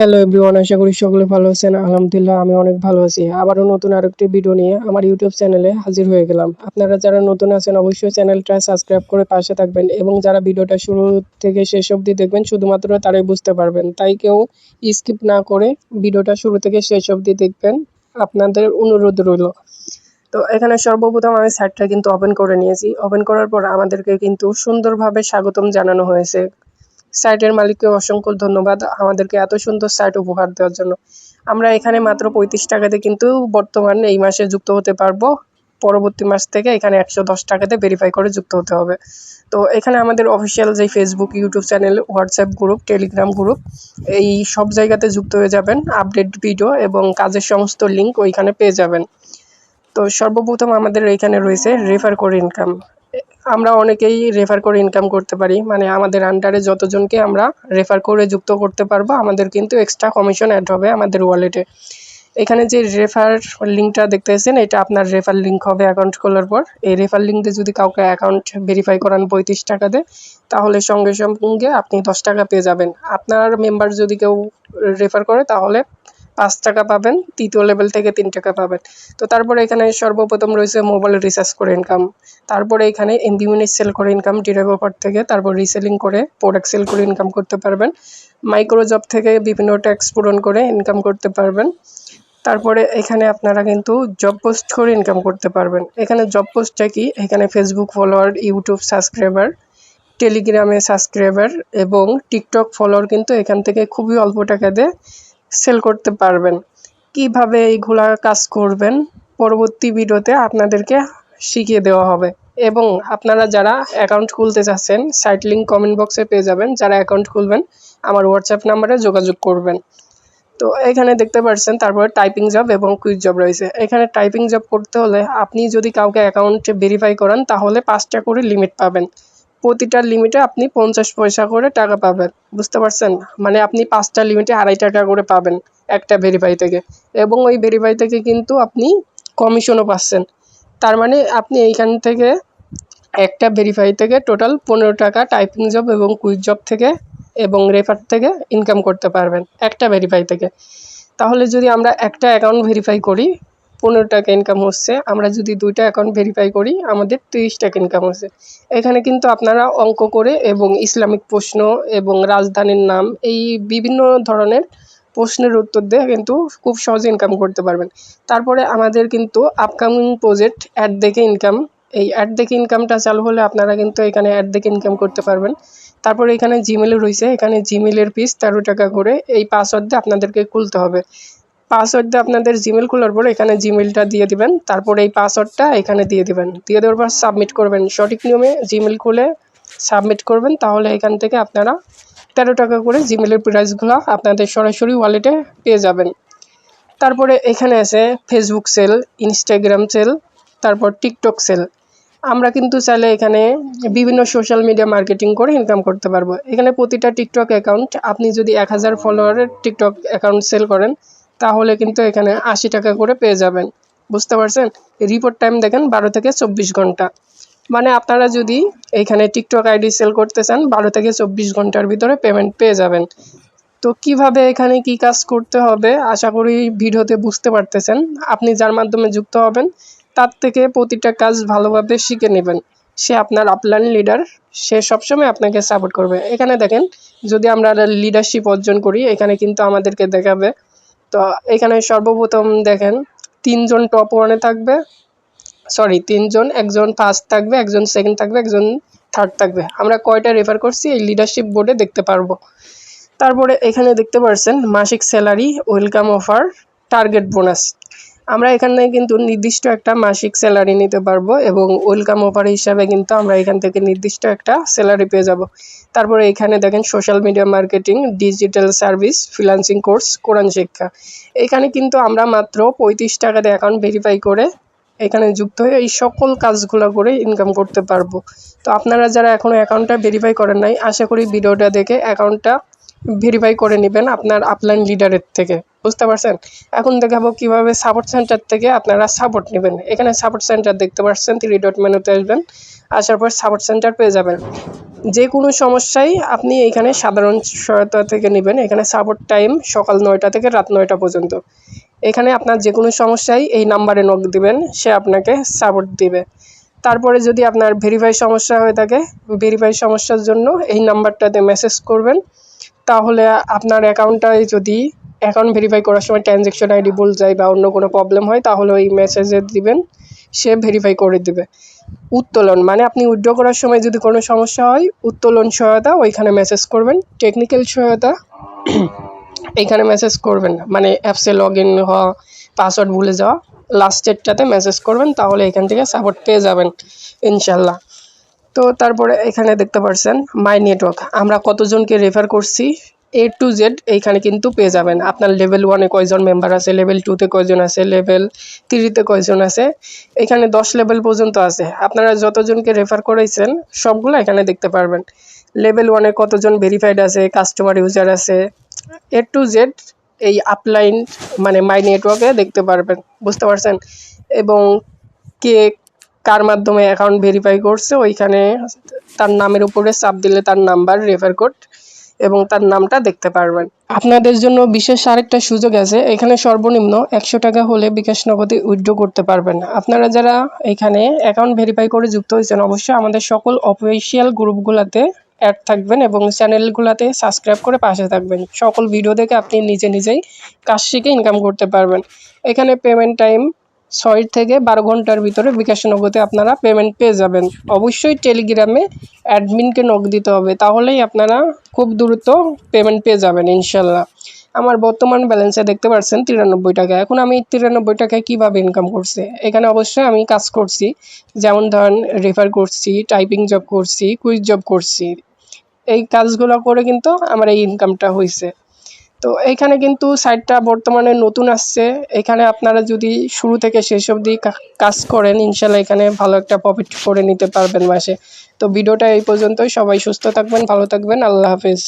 Hello everyone, আশা করি সকলে ভালো আছেন। আলহামদুলিল্লাহ আমি অনেক ভালো আছি। আবারও নতুন আরেকটি ভিডিও নিয়ে আমার ইউটিউব চ্যানেলে হাজির হয়ে গেলাম। আপনারা যারা নতুন আছেন অবশ্যই চ্যানেলটা সাবস্ক্রাইব করে পাশে থাকবেন এবং যারা ভিডিওটা শুরু থেকে শেষ অবধি দেখবেন শুধুমাত্র তারাই বুঝতে পারবেন। তাই কেউ স্কিপ না করে ভিডিওটা শুরু থেকে শেষ অবধি দেখবেন, আপনাদের অনুরোধ রইল। তো এখানে সর্বপ্রথম আমি সাইটটা কিন্তু ওপেন করে নিয়েছি। ওপেন করার পর আমাদেরকে কিন্তু সুন্দরভাবে স্বাগতম জানানো হয়েছে। সাইটের মালিককে অসংখ্য ধন্যবাদ আমাদেরকে এত সুন্দর সাইট উপহার দেওয়ার জন্য। আমরা এখানে মাত্র ৩৫ টাকাতে কিন্তু বর্তমানে এই মাসে যুক্ত হতে পারবো। পরবর্তী মাস থেকে এখানে ১১০ টাকাতে ভেরিফাই করে যুক্ত হতে হবে। তো এখানে আমাদের অফিসিয়াল যে Facebook, YouTube channel, WhatsApp group, Telegram group এই সব জায়গাতে যুক্ত হয়ে যাবেন। আপডেট ভিডিও এবং কাজের সমস্ত লিঙ্ক ওইখানে পেয়ে যাবেন। তো সর্বপ্রথম আমাদের এখানে রয়েছে রেফার করে ইনকাম। আমরা অনেকেই রেফার করে ইনকাম করতে পারি, মানে আমাদের আন্ডারে যতজনকে আমরা রেফার করে যুক্ত করতে পারবো আমাদের কিন্তু এক্সট্রা কমিশন অ্যাড হবে আমাদের ওয়ালেটে। এখানে যে রেফার লিঙ্কটা দেখতেছেন এটা আপনার রেফার লিঙ্ক হবে অ্যাকাউন্ট খোলার পর। এই রেফার লিঙ্ক দিয়ে যদি কাউকে অ্যাকাউন্ট ভেরিফাই করান ৩৫ টাকাতে, তাহলে সঙ্গে সঙ্গে আপনি ১০ টাকা পেয়ে যাবেন। আপনার মেম্বার যদি কেউ রেফার করে তাহলে ৫ টাকা পাবেন, তৃতীয় লেভেল থেকে ৩ টাকা পাবেন। তো তারপরে এখানে সর্বপ্রথম রয়েছে মোবাইল রিচার্জ করে ইনকাম। তারপরে এখানে এমবি মিনিট সেল করে ইনকাম ডেভেলপার থেকে, তারপর রিসেলিং করে প্রোডাক্ট সেল করে ইনকাম করতে পারবেন। মাইক্রো জব থেকে বিভিন্ন ট্যাক্স পূরণ করে ইনকাম করতে পারবেন। তারপরে এখানে আপনারা কিন্তু জব পোস্ট করে ইনকাম করতে পারবেন। এখানে জব পোস্টটা কি, এখানে ফেসবুক ফলোয়ার, ইউটিউব সাবস্ক্রাইবার, টেলিগ্রামে সাবস্ক্রাইবার এবং টিকটক ফলোয়ার কিন্তু এখান থেকে খুবই অল্প টাকা দিয়ে সেল করতে পারবেন। কিভাবে এইগুলা কাজ করবেন পরবর্তী ভিডিওতে আপনাদেরকে শিখিয়ে দেওয়া হবে। এবং আপনারা যারা অ্যাকাউন্ট খুলতে চাচ্ছেন সাইট লিঙ্ক কমেন্ট বক্সে পেয়ে যাবেন। যারা অ্যাকাউন্ট খুলবেন আমার হোয়াটসঅ্যাপ নাম্বারে যোগাযোগ করবেন। তো এখানে দেখতে পাচ্ছেন তারপরে টাইপিং জব এবং কুইক জব রয়েছে। এখানে টাইপিং জব করতে হলে আপনি যদি কাউকে অ্যাকাউন্ট ভেরিফাই করান তাহলে ৫টা করে লিমিট পাবেন। প্রতিটা লিমিটে আপনি ৫০ পয়সা করে টাকা পাবেন। বুঝতে পারছেন? মানে আপনি ৫টা লিমিটে ২.৫ টাকা করে পাবেন একটা ভেরিফাই থেকে। এবং ওই ভেরিফাই থেকে কিন্তু আপনি কমিশনও পাচ্ছেন। তার মানে আপনি এইখান থেকে একটা ভেরিফাই থেকে টোটাল ১৫ টাকা টাইপিং জব এবং কুইক জব থেকে এবং রেফার থেকে ইনকাম করতে পারবেন একটা ভেরিফাই থেকে। তাহলে যদি আমরা একটা অ্যাকাউন্ট ভেরিফাই করি ১৫ টাকা ইনকাম হচ্ছে, আমরা যদি ২টা অ্যাকাউন্ট ভেরিফাই করি আমাদের ৩০ টাকা ইনকাম হচ্ছে। এখানে কিন্তু আপনারা অঙ্ক করে এবং ইসলামিক প্রশ্ন এবং রাজধানীর নাম এই বিভিন্ন ধরনের প্রশ্নের উত্তর দিয়ে কিন্তু খুব সহজে ইনকাম করতে পারবেন। তারপরে আমাদের কিন্তু আপকামিং প্রজেক্ট অ্যাড দেখে ইনকাম, এই অ্যাড দেখে ইনকামটা চালু হলে আপনারা কিন্তু এখানে অ্যাড দেখে ইনকাম করতে পারবেন। তারপরে এখানে জিমেলও রয়েছে। এখানে জিমেলের ফিস ১৩ টাকা করে, এই পাসওয়ার্ড দিয়ে আপনাদেরকে খুলতে হবে। পাসওয়ার্ড দিয়ে আপনাদের জিমেল খোলার পর এখানে জিমেলটা দিয়ে দিবেন। তারপরে এই পাসওয়ার্ডটা এখানে দিয়ে দিবেন। দিয়ে দেওয়ার পর সাবমিট করবেন। সঠিক নিয়মে জিমেল খুলে সাবমিট করবেন, তাহলে এখান থেকে আপনারা ১৩ টাকা করে জিমেলের প্রাইসগুলো আপনাদের সরাসরি ওয়ালেটে পেয়ে যাবেন। তারপরে এখানে আছে ফেসবুক সেল, ইনস্টাগ্রাম সেল, তারপর টিকটক সেল। আমরা কিন্তু চাইলে এখানে বিভিন্ন সোশ্যাল মিডিয়া মার্কেটিং করে ইনকাম করতে পারবো। এখানে প্রতিটা টিকটক অ্যাকাউন্ট আপনি যদি ১০০০ ফলোয়ারের টিকটক অ্যাকাউন্ট সেল করেন তাহলে কিন্তু এখানে ৮০ টাকা করে পেয়ে যাবেন। বুঝতে পারছেন? রিপোর্ট টাইম দেখেন ১২ থেকে ২৪ ঘন্টা। মানে আপনারা যদি এইখানে টিকটক আইডি সেল করতে চান ১২ থেকে ২৪ ঘন্টার ভিতরে পেমেন্ট পেয়ে যাবেন। তো কিভাবে এখানে কি কাজ করতে হবে আশা করি ভিডিওতে বুঝতে পারতেছেন। আপনি যার মাধ্যমে যুক্ত হবেন তার থেকে প্রতিটা কাজ ভালোভাবে শিখে নেবেন। সে আপনার আপলাইন লিডার, সে সবসময় আপনাকে সাপোর্ট করবে। এখানে দেখেন যদি আমরা লিডারশিপ অর্জন করি এখানে কিন্তু আমাদেরকে দেখাবে। তো এখানে সর্বপ্রথম দেখেন ৩ জন টপ 1 এ থাকবে, সরি ৩ জন, একজন ফার্স্ট থাকবে, একজন সেকেন্ড থাকবে, একজন থার্ড থাকবে। আমরা কয়টা রেফার করছি এই লিডারশিপ বোর্ডে দেখতে পারবো। তারপরে এখানে দেখতে পাচ্ছেন মাসিক salary, welcome offer, target bonus. আমরা এখানে কিন্তু নির্দিষ্ট একটা মাসিক স্যালারি নিতে পারবো এবং ওয়েলকাম অফার হিসাবে কিন্তু আমরা এখান থেকে নির্দিষ্ট একটা স্যালারি পেয়ে যাব। তারপরে এখানে দেখেন social media marketing, digital service, freelancing course, কোরআন শিক্ষা। এখানে কিন্তু আমরা মাত্র ৩৫ টাকা দিয়ে অ্যাকাউন্ট ভেরিফাই করে এখানে যুক্ত হয়ে এই সকল কাজগুলো করে ইনকাম করতে পারবো। তো আপনারা যারা এখনো অ্যাকাউন্টটা ভেরিফাই করেন নাই আশা করি ভিডিওটা দেখে অ্যাকাউন্টটা ভেরিফাই করে নেবেন আপনার আপলাইন লিডারের থেকে। বুঝতে পারছেন? এখন দেখাবো কিভাবে সাপোর্ট সেন্টার থেকে আপনারা সাপোর্ট নেবেন। এখানে সাপোর্ট সেন্টার দেখতে পাচ্ছেন, 3 ডট মেনুতে আসবেন। আসার পর সাপোর্ট সেন্টার পেয়ে যাবেন। যে কোনো সমস্যায় আপনি এখানে সাধারণ সহায়তা থেকে নেবেন। এখানে সাপোর্ট টাইম সকাল 9টা থেকে রাত 9টা পর্যন্ত। এখানে আপনার যে কোনো সমস্যায় এই নাম্বারে নক দিবেন, সে আপনাকে সাপোর্ট দিবে। তারপরে যদি আপনার ভেরিফাই সমস্যা হয়ে থাকে, ভেরিফাই সমস্যার জন্য এই নাম্বারটাতে মেসেজ করবেন। তাহলে আপনার অ্যাকাউন্টটায় যদি অ্যাকাউন্ট ভেরিফাই করার সময় ট্রানজ্যাকশন আইডি ভুল যায় বা অন্য কোনো প্রবলেম হয়, তাহলে ওই মেসেজে দিবেন, সে ভেরিফাই করে দিবে। উত্তোলন মানে আপনি উইথড্র করার সময় যদি কোনো সমস্যা হয়, উত্তোলন সহায়তা ওইখানে মেসেজ করবেন। টেকনিক্যাল সহায়তা এইখানে মেসেজ করবেন না, মানে অ্যাপসে লগ ইন হওয়া, পাসওয়ার্ড ভুলে যাওয়া, লাস্টেরটাতে মেসেজ করবেন, তাহলে এখান থেকে সাপোর্ট পেয়ে যাবেন ইনশাল্লাহ। তো তারপরে এখানে দেখতে পাচ্ছেন মাই নেটওয়ার্ক, আমরা কতজনকে রেফার করছি A to Z এইখানে কিন্তু পেয়ে যাবেন। আপনার লেভেল 1-এ কয়জন মেম্বার আছে, লেভেল 2-তে কয়জন আছে, লেভেল 3-তে কয়জন আছে, এখানে 10 লেভেল পর্যন্ত আছে। আপনারা যতজনকে রেফার করেছেন সবগুলো এখানে দেখতে পারবেন। লেভেল 1-এ কতজন ভেরিফাইড আছে, কাস্টমার ইউজার আছে, A to Z এই আপলাইন মানে মাই নেটওয়ার্কে দেখতে পারবেন। বুঝতে পারছেন? এবং কে কার মাধ্যমে অ্যাকাউন্ট ভেরিফাই করছে ওইখানে তার নামের উপরে চাপ দিলে তার নাম্বার, রেফার কোড এবং তার নামটা দেখতে পারবেন। আপনাদের জন্য বিশেষ আরেকটা সুযোগ আছে, এখানে সর্বনিম্ন 100 টাকা হলে বিকাশ নগদে উইথড্র করতে পারবেন। আপনারা যারা এখানে অ্যাকাউন্ট ভেরিফাই করে যুক্ত হয়েছেন, অবশ্যই আমাদের সকল অফিসিয়াল গ্রুপগুলোতে অ্যাড থাকবেন এবং চ্যানেলগুলোতে সাবস্ক্রাইব করে পাশে থাকবেন। সকল ভিডিও দেখে আপনি নিজেই কাজ শিখে ইনকাম করতে পারবেন। এখানে পেমেন্ট টাইম 6 থেকে 12 ঘন্টার ভিতরে বিকাশ নগদে আপনারা পেমেন্ট পেয়ে যাবেন। অবশ্যই টেলিগ্রামে অ্যাডমিনকে নক দিতে হবে, তাহলেই আপনারা খুব দ্রুত পেমেন্ট পেয়ে যাবেন ইনশাল্লাহ। আমার বর্তমান ব্যালেন্সে দেখতে পাচ্ছেন 93 টাকা। এখন আমি 93 টাকায় কীভাবে ইনকাম করছি, এখানে অবশ্যই আমি কাজ করছি, যেমন ধরেন রেফার করছি, টাইপিং জব করছি, কুইজ জব করছি। এই কাজগুলো করে কিন্তু আমার এই ইনকামটা হয়েছে। তো এইখানে কিন্তু সাইটটা বর্তমানে নতুন আসছে। এখানে আপনারা যদি শুরু থেকে শেষ অবধি কাজ করেন, ইনশাল্লাহ এখানে ভালো একটা প্রফিট করে নিতে পারবেন মাসে। তো ভিডিওটা এই পর্যন্তই। সবাই সুস্থ থাকবেন, ভালো থাকবেন। আল্লাহ হাফেজ।